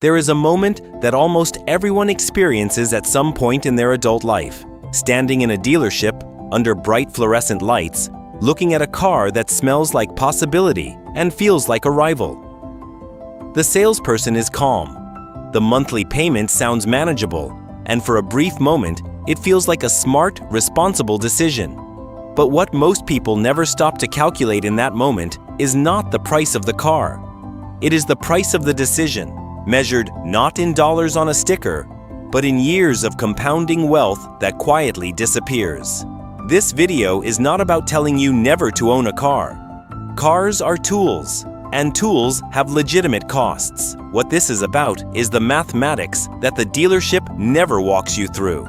There is a moment that almost everyone experiences at some point in their adult life, standing in a dealership under bright fluorescent lights, looking at a car that smells like possibility and feels like a rival. The salesperson is calm. The monthly payment sounds manageable, and for a brief moment, it feels like a smart, responsible decision. But what most people never stop to calculate in that moment is not the price of the car. It is the price of the decision, measured not in dollars on a sticker, but in years of compounding wealth that quietly disappears. This video is not about telling you never to own a car. Cars are tools, and tools have legitimate costs. What this is about is the mathematics that the dealership never walks you through.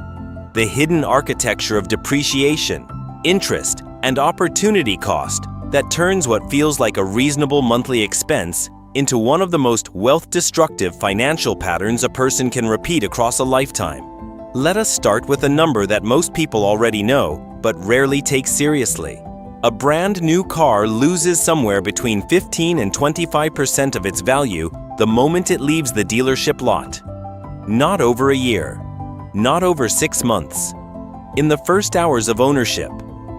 The hidden architecture of depreciation, interest, and opportunity cost that turns what feels like a reasonable monthly expense into one of the most wealth-destructive financial patterns a person can repeat across a lifetime. Let us start with a number that most people already know, but rarely take seriously. A brand new car loses somewhere between 15 and 25% of its value the moment it leaves the dealership lot. Not over a year. Not over 6 months. In the first hours of ownership,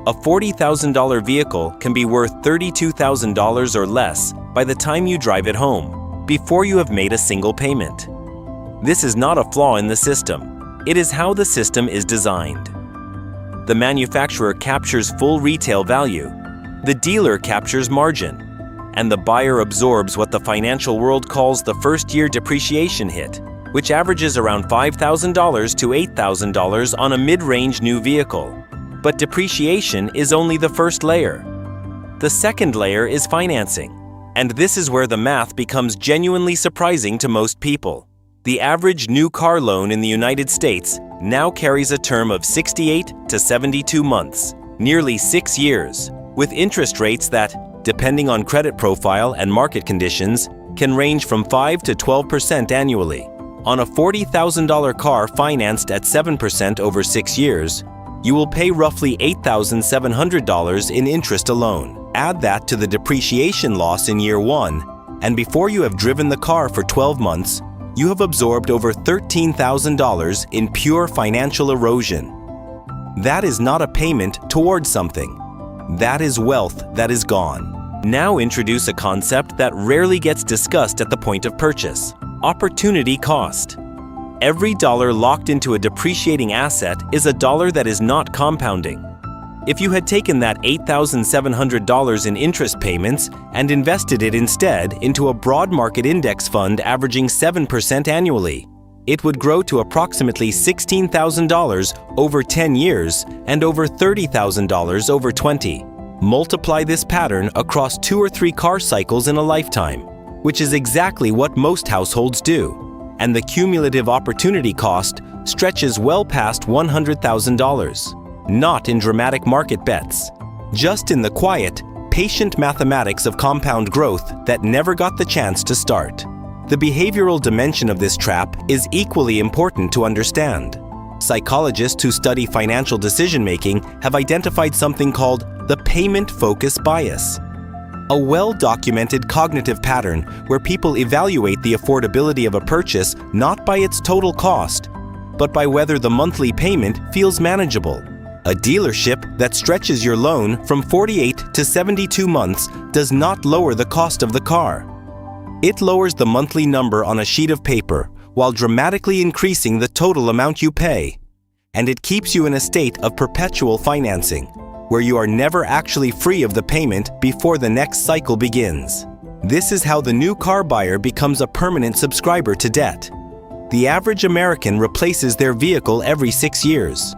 a $40,000 vehicle can be worth $32,000 or less by the time you drive it home, before you have made a single payment. This is not a flaw in the system. It is how the system is designed. The manufacturer captures full retail value, the dealer captures margin, and the buyer absorbs what the financial world calls the first-year depreciation hit, which averages around $5,000 to $8,000 on a mid-range new vehicle. But depreciation is only the first layer. The second layer is financing, and this is where the math becomes genuinely surprising to most people. The average new car loan in the United States now carries a term of 68 to 72 months, nearly 6 years, with interest rates that, depending on credit profile and market conditions, can range from 5 to 12% annually. On a $40,000 car financed at 7% over 6 years, you will pay roughly $8,700 in interest alone. Add that to the depreciation loss in year 1, and before you have driven the car for 12 months, you have absorbed over $13,000 in pure financial erosion. That is not a payment towards something. That is wealth that is gone. Now introduce a concept that rarely gets discussed at the point of purchase: opportunity cost. Every dollar locked into a depreciating asset is a dollar that is not compounding. If you had taken that $8,700 in interest payments and invested it instead into a broad market index fund averaging 7% annually, it would grow to approximately $16,000 over 10 years and over $30,000 over 20. Multiply this pattern across 2 or 3 car cycles in a lifetime, which is exactly what most households do, and the cumulative opportunity cost stretches well past $100,000. Not in dramatic market bets, just in the quiet, patient mathematics of compound growth that never got the chance to start. The behavioral dimension of this trap is equally important to understand. Psychologists who study financial decision-making have identified something called the payment focus bias, a well-documented cognitive pattern where people evaluate the affordability of a purchase not by its total cost, but by whether the monthly payment feels manageable. A dealership that stretches your loan from 48 to 72 months does not lower the cost of the car. It lowers the monthly number on a sheet of paper while dramatically increasing the total amount you pay. And it keeps you in a state of perpetual financing, where you are never actually free of the payment before the next cycle begins. This is how the new car buyer becomes a permanent subscriber to debt. The average American replaces their vehicle every 6 years.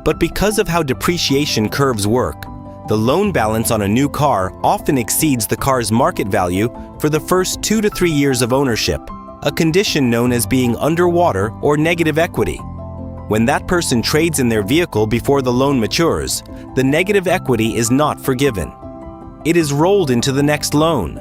But because of how depreciation curves work, the loan balance on a new car often exceeds the car's market value for the first 2 to 3 years of ownership, a condition known as being underwater or negative equity. When that person trades in their vehicle before the loan matures, the negative equity is not forgiven. It is rolled into the next loan.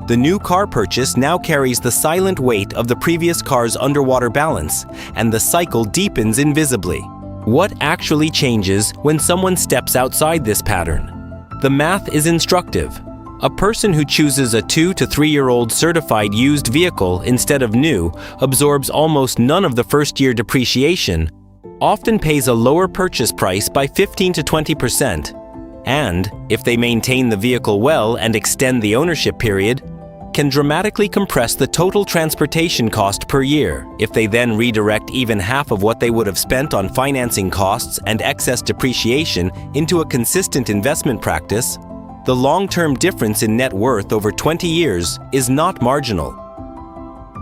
The new car purchase now carries the silent weight of the previous car's underwater balance, and the cycle deepens invisibly. What actually changes when someone steps outside this pattern? The math is instructive. A person who chooses a 2 to 3-year-old certified used vehicle instead of new absorbs almost none of the first-year depreciation, often pays a lower purchase price by 15 to 20%, and, if they maintain the vehicle well and extend the ownership period, can dramatically compress the total transportation cost per year if they then redirect even half of what they would have spent on financing costs and excess depreciation into a consistent investment practice. The long-term difference in net worth over 20 years is not marginal.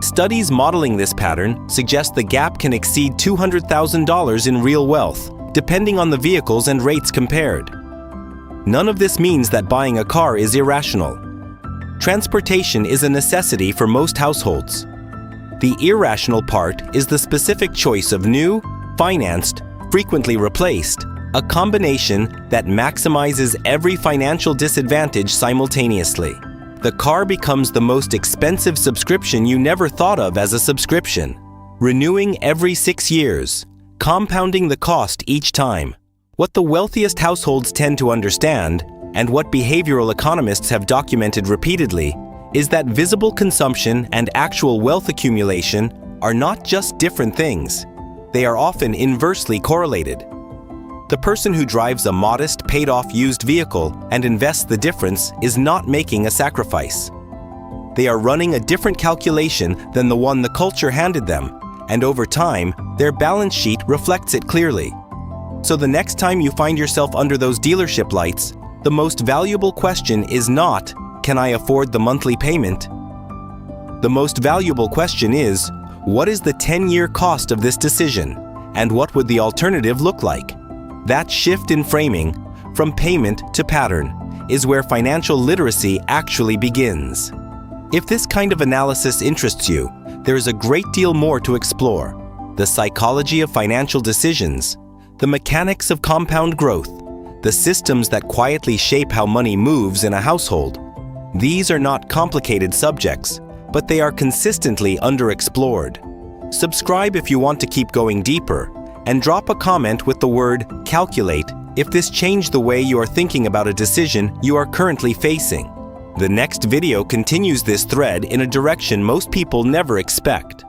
Studies modeling this pattern suggest the gap can exceed $200,000 in real wealth, depending on the vehicles and rates compared. None of this means that buying a car is irrational. Transportation is a necessity for most households. The irrational part is the specific choice of new, financed, frequently replaced, a combination that maximizes every financial disadvantage simultaneously. The car becomes the most expensive subscription you never thought of as a subscription, renewing every 6 years, compounding the cost each time. What the wealthiest households tend to understand, and what behavioral economists have documented repeatedly, is that visible consumption and actual wealth accumulation are not just different things. They are often inversely correlated. The person who drives a modest, paid-off used vehicle and invests the difference is not making a sacrifice. They are running a different calculation than the one the culture handed them, and over time, their balance sheet reflects it clearly. So the next time you find yourself under those dealership lights, the most valuable question is not, "Can I afford the monthly payment?" The most valuable question is, what is the 10-year cost of this decision, and what would the alternative look like? That shift in framing, from payment to pattern, is where financial literacy actually begins. If this kind of analysis interests you, there is a great deal more to explore. The psychology of financial decisions, the mechanics of compound growth, the systems that quietly shape how money moves in a household. These are not complicated subjects, but they are consistently underexplored. Subscribe if you want to keep going deeper, and drop a comment with the word "calculate" if this changed the way you are thinking about a decision you are currently facing. The next video continues this thread in a direction most people never expect.